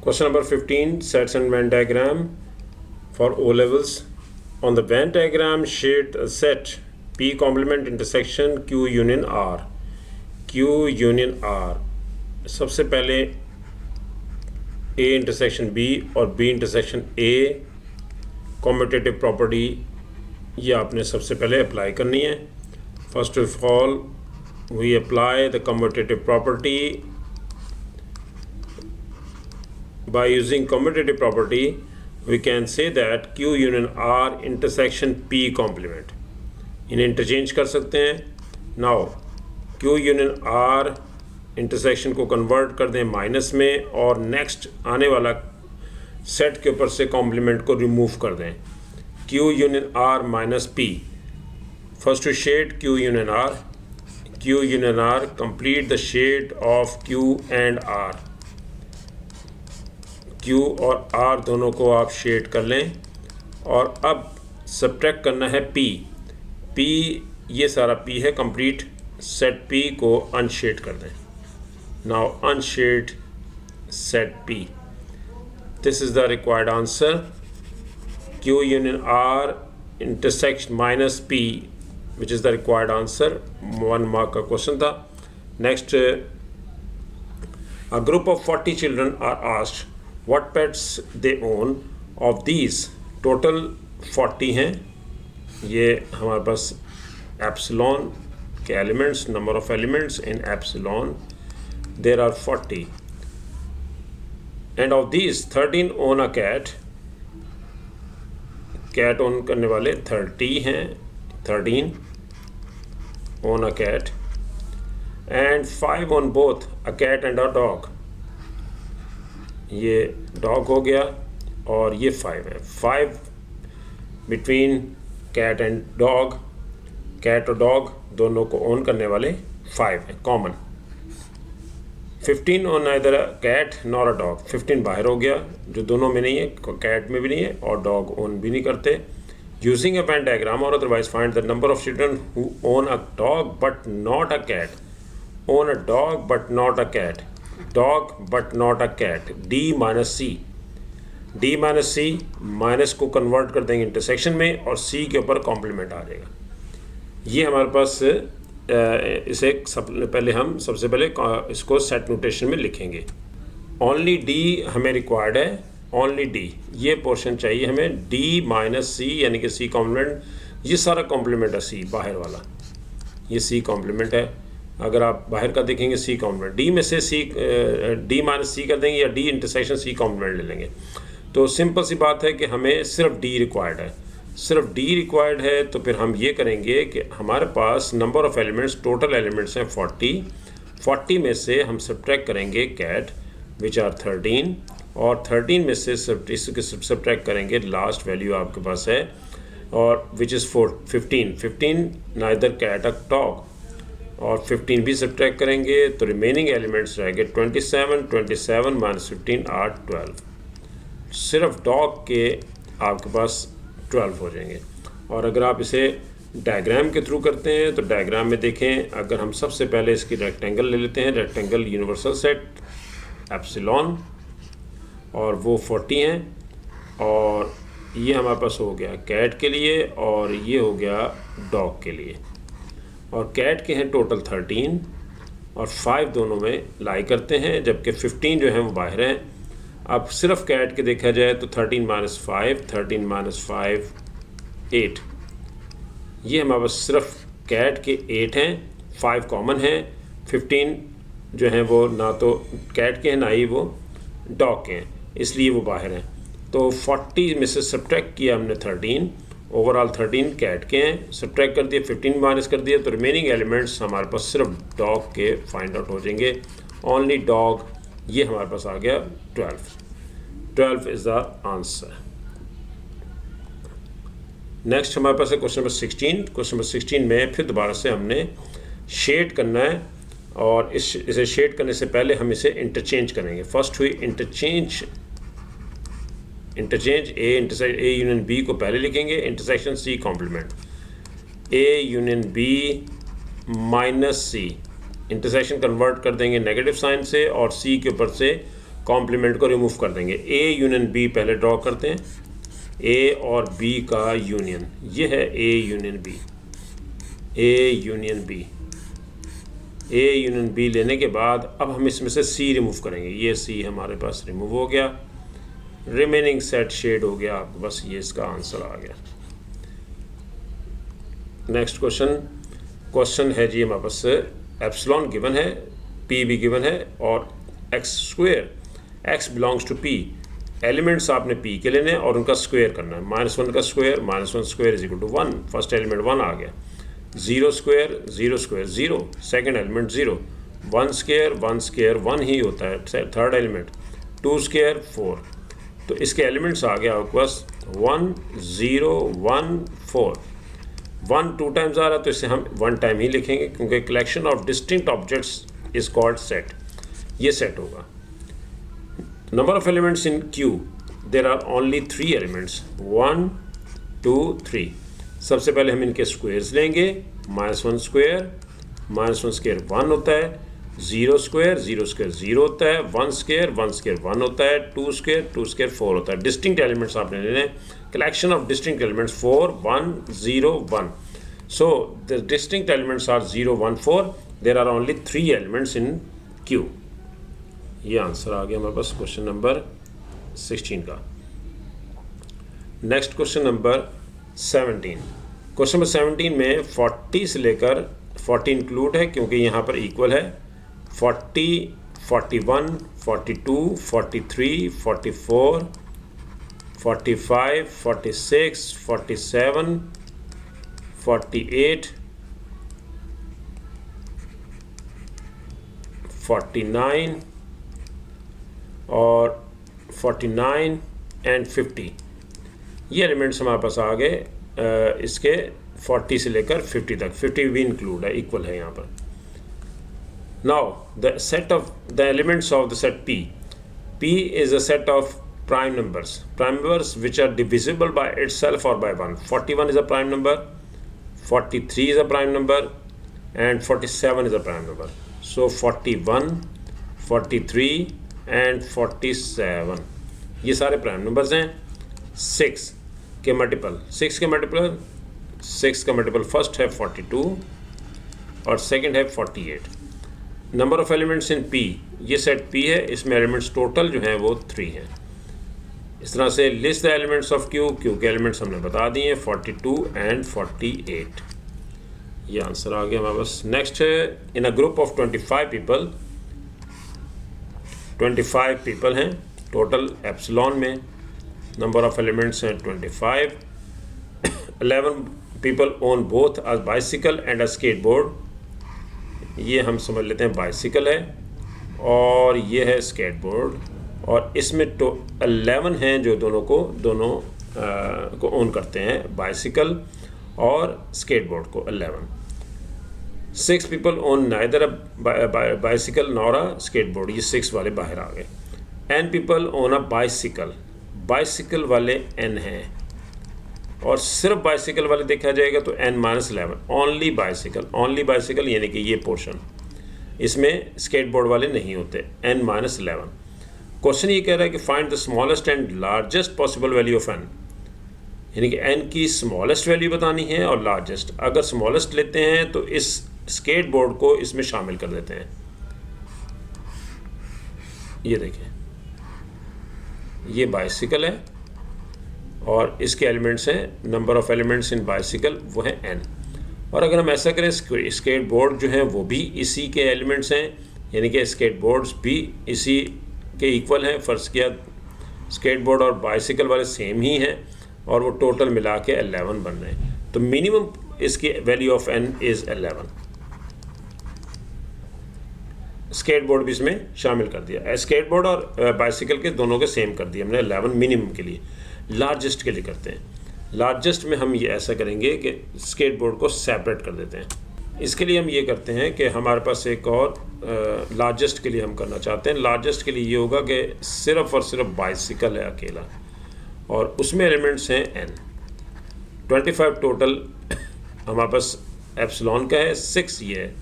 Question number 15, sets and Venn diagram for O levels. On the Venn diagram, shade a set P complement intersection Q union R. Q union R. सबसे पहले A intersection B और B intersection A commutative property ये आपने सबसे पहले apply करनी है. First of all, we apply the commutative property. By using commutative property, we can say that Q union R intersection P complement. इन्हें interchange कर सकते हैं. Now Q union R intersection को कन्वर्ट कर दें माइनस में और नेक्स्ट आने वाला सेट के ऊपर से कॉम्प्लीमेंट को रिमूव कर दें. Q union R minus P. First to shade Q union R. Q union R complete the shade of Q and R. Q और R दोनों को आप शेड कर लें और अब सब्ट्रैक्ट करना है P. P ये सारा P है कंप्लीट. सेट P को अनशेड कर दें. Now unshade set P. This is the required answer. Q union R intersection minus P, which is the required answer. 1 mark का क्वेश्चन था. Next, a group of 40 children are asked what pets they own. Of these, total 40 हैं. ये हमारे पास epsilon के elements, number of elements in epsilon, there are 40. And of these 13 own a cat. Cat own करने वाले 30 हैं. 13 own a cat. And 5 own both a cat and a dog. ये dog हो गया और ये 5 है. 5 between cat and dog. Cat और डॉग दोनों को ओन करने वाले 5 हैं common. 15 on neither a cat nor a dog. 15 बाहर हो गया जो दोनों में नहीं है, कैट में भी नहीं है और डॉग ओन भी नहीं करते. Using a Venn diagram or otherwise find the number of children who own a dog but not a cat. Own a dog but not a cat. Dog but not a cat. D minus C. D minus C minus को convert कर देंगे intersection में और C के ऊपर complement आ जाएगा. ये हमारे पास इसे पहले हम सबसे पहले इसको सेट नोटेशन में लिखेंगे. ओनली डी हमें रिक्वायर्ड है. ओनली डी ये पोर्शन चाहिए हमें. डी माइनस सी यानी कि सी कॉम्प्लीमेंट. ये सारा कॉम्प्लीमेंट है सी बाहर वाला. ये सी कॉम्प्लीमेंट है. अगर आप बाहर का देखेंगे सी कॉम्प्लीमेंट. डी में से सी डी माइनस सी कर देंगे या डी इंटरसेक्शन सी कॉम्प्लीमेंट ले लेंगे. तो सिंपल सी बात है कि हमें सिर्फ डी रिक्वायर्ड है. सिर्फ डी रिक्वायर्ड है तो फिर हम ये करेंगे कि हमारे पास number of elements, total elements हैं 40. 40 में से हम सब्ट्रैक्ट करेंगे कैट विच आर 13 और 13 में से सब्ट्रैक्ट करेंगे लास्ट वैल्यू आपके पास है और which is 15 neither cat a dog और 15 भी सब्ट्रैक्ट करेंगे तो रिमेनिंग एलिमेंट्स रहेंगे 27 माइनस 15 आर 12. सिर्फ डॉग के आपके पास 12 हो जाएंगे. और अगर आप इसे डायग्राम के थ्रू करते हैं तो डायग्राम में देखें, अगर हम सबसे पहले इसकी रेक्टेंगल ले लेते हैं. रेक्टेंगल यूनिवर्सल सेट एप्सिलॉन और वो 40 हैं और ये हमारे पास हो गया कैट के लिए और ये हो गया डॉग के लिए. और कैट के हैं टोटल 13 और 5 दोनों में लाई करते हैं जबकि 15 जो हैं वो बाहर हैं. अब सिर्फ कैट के देखा जाए तो 13 माइनस 5 8. ये हमारे पास सिर्फ कैट के 8 हैं. 5 कॉमन हैं. 15 जो हैं वो ना तो कैट के हैं ना ही वो डॉग के हैं, इसलिए वो बाहर हैं. तो 40 में से सब्ट्रैक्ट किया हमने 13. ओवरऑल 13 कैट के हैं. सब्ट्रैक्ट कर दिए, 15 माइनस कर दिया तो रिमेनिंग एलिमेंट्स हमारे पास सिर्फ डॉग के फाइंड आउट हो जाएंगे. ओनली डॉग ये हमारे पास आ गया 12 इज़ द आंसर. नेक्स्ट हमारे पास है क्वेश्चन नंबर 16. क्वेश्चन नंबर 16 में फिर दोबारा से हमने शेड करना है और इसे शेड करने से पहले हम इसे इंटरचेंज करेंगे. फर्स्ट हुई इंटरचेंज ए यूनियन बी को पहले लिखेंगे. Intersection C complement. A union B minus C intersection convert कर देंगे नेगेटिव साइन से और सी के ऊपर से कॉम्प्लीमेंट को रिमूव कर देंगे। ए यूनियन बी पहले ड्रॉ करते हैं, ए और बी का यूनियन, ये है A union B. A union B, A union B लेने के बाद अब हम इसमें से सी रिमूव करेंगे। ये सी हमारे पास रिमूव हो गया, रिमेनिंग सेट शेड हो गया आपके पास, ये इसका आंसर आ गया। नेक्स्ट क्वेश्चन है जी हमारे पास एप्सिलॉन गिवन है, पी भी गिवन है और x square, x belongs to P. Elements आपने पी के लेने और उनका स्क्वायर करना है। -1 का square, -1 square is equal to 1, first element 1 आ गया। 0 square 0 square 0, second element 0। 1 square 1 ही होता है, थर्ड एलिमेंट। 2 स्क्वायर 4। तो इसके एलिमेंट्स आ गया आपके पास 1 0 1 4। 1 2 टाइम्स आ रहा है तो इसे हम 1 टाइम ही लिखेंगे, क्योंकि collection of distinct objects is called set. ये सेट होगा। Number of elements in Q, there are only 3 elements, 1 2 3। सबसे पहले हम इनके स्क्वायर्स लेंगे। -1 स्क्वायर 1 होता है, 0 स्क्वायर 0 होता है, 1 स्क्वायर 1 होता है, 2 स्क्वायर 4 होता है। डिस्टिंक्ट एलिमेंट्स आपने लेने, collection of distinct elements 4 1 0 1। So the distinct elements are 0 1 4, there are only 3 elements in Q. ये आंसर आ गया हमारे पास क्वेश्चन नंबर 16 का। Next question number 17। Question number 17 में 40 से लेकर 40 इंक्लूड है, क्योंकि यहाँ पर इक्वल है। 40 41 42 43 44 45 46 47 48 49 और 49 एंड 50, ये एलिमेंट्स हमारे पास आ गए इसके 40 से लेकर 50 तक। 50 भी इंक्लूड है, इक्वल है यहाँ पर। Now the set of the elements of the set P. P is a set of prime numbers which are divisible by itself or by 1. 41 is a prime number, 43 is a prime number and 47 is a prime number. So 41, 43 and 47 ये सारे prime numbers हैं। 6 के multiple, 6 का multiple first है 42 और second है 48। Number of elements in P, ये set P है, इसमें एलिमेंट्स टोटल जो हैं वो 3 हैं। इस तरह से list the elements of Q के एलिमेंट्स हमने बता दिए 42 एंड 48। ये आंसर आ गया हमारे पास। नेक्स्ट है in a group of 25 people, 25 people हैं टोटल एप्सिलॉन में। नंबर ऑफ एलिमेंट्स हैं 25। 11 people own both a bicycle and a skateboard. ये हम समझ लेते हैं बाइसिकल है और ये है स्केटबोर्ड, और इसमें 11 हैं जो दोनों को ओन करते हैं, बाइसिकल और स्केटबोर्ड को 11। 6 people own neither bicycle nor अ स्केटबोर्ड, ये 6 वाले बाहर आ गए। n people own a bicycle वाले n हैं, और सिर्फ बाइसिकल वाले देखा जाएगा तो n-11। ओनली बाइसिकल यानी कि ये पोर्शन, इसमें स्केटबोर्ड वाले नहीं होते। n-11। क्वेश्चन ये कह रहा है कि find the smallest and largest possible value of n, यानी कि n की स्मॉलेस्ट वैल्यू बतानी है और लार्जेस्ट। अगर स्मॉलेस्ट लेते हैं तो इस स्केटबोर्ड को इसमें शामिल कर देते हैं। ये देखें, ये बाइसिकल है और इसके एलिमेंट्स हैं, number of elements in bicycle वो है n। और अगर हम ऐसा करें, स्केटबोर्ड जो हैं वो भी इसी के एलिमेंट्स हैं, यानी कि स्केटबोर्ड्स भी इसी के इक्वल हैं। फर्ज किया स्केटबोर्ड और बाइसिकल वाले सेम ही हैं और वो टोटल मिला के 11 बन रहे हैं। तो मिनिमम इसकी value of n is 11। Skateboard भी इसमें शामिल कर दिया। स्केटबोर्ड और बाइसिकल के दोनों के सेम कर दिया हमने 11 मिनिमम के लिए। लार्जेस्ट के लिए करते हैं। लार्जेस्ट में हम ये ऐसा करेंगे कि स्केटबोर्ड को सेपरेट कर देते हैं। इसके लिए हम ये करते हैं कि हमारे पास एक और लार्जेस्ट के लिए हम करना चाहते हैं। लार्जेस्ट के लिए ये होगा कि सिर्फ़ और सिर्फ बाइसिकल है अकेला, और उसमें एलिमेंट्स हैं n। 25 टोटल हमारे पास एप्सिलॉन का है, 6 ये है,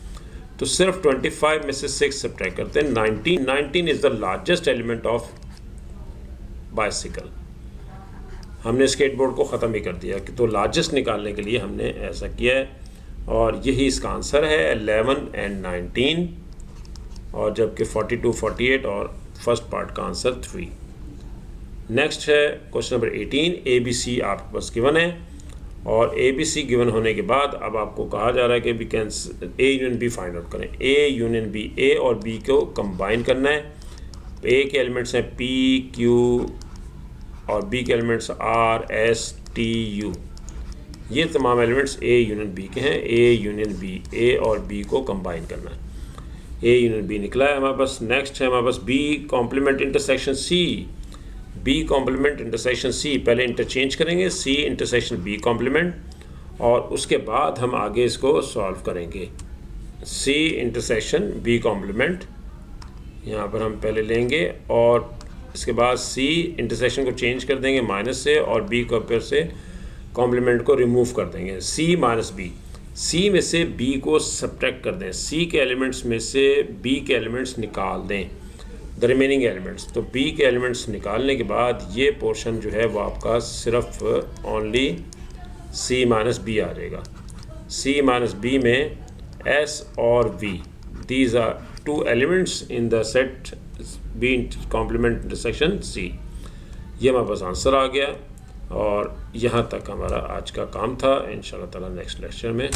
तो सिर्फ 25 में से 6 सब्ट्रैक्ट करते हैं। 19 is the largest element of bicycle. हमने स्केटबोर्ड को ख़त्म ही कर दिया कि तो लार्जेस्ट निकालने के लिए हमने ऐसा किया है, और यही इसका आंसर है 11 and 19, और जबकि 42, 48 और फर्स्ट पार्ट का आंसर 3। नेक्स्ट है क्वेश्चन नंबर 18। ABC आपके पास गिवन है, और ABC गिवन होने के बाद अब आपको कहा जा रहा है कि we can A union B find out करें। A यूनियन B, A और B को कंबाइन करना है। A के एलिमेंट्स हैं P, Q, और B के elements R, S, T, U। ये तमाम एलिमेंट्स A यूनियन B के हैं। A यूनियन B, A और B को कंबाइन करना है। A यूनियन B निकला है हमारे पास। नेक्स्ट है हमारे पास B complement intersection C। B complement intersection C, पहले इंटरचेंज करेंगे C इंटरसेक्शन B कॉम्प्लीमेंट, और उसके बाद हम आगे इसको सॉल्व करेंगे। C इंटरसेक्शन B कॉम्प्लीमेंट यहाँ पर हम पहले लेंगे, और इसके बाद C इंटरसेक्शन को चेंज कर देंगे माइनस से, और B को फिर से कॉम्प्लीमेंट को रिमूव कर देंगे। C माइनस B, C में से B को सब्ट्रैक्ट कर दें। C के एलिमेंट्स में से B के एलिमेंट्स निकाल दें, द रिमेनिंग एलिमेंट्स। तो B के एलिमेंट्स निकालने के बाद ये पोर्शन जो है वो आपका सिर्फ ओनली C माइनस B आ जाएगा। C माइनस B में S और V, these are 2 elements in the set B complement intersection C। ये हमारे पास आंसर आ गया, और यहाँ तक हमारा आज का काम था। इंशाल्लाह ताला नेक्स्ट लेक्चर में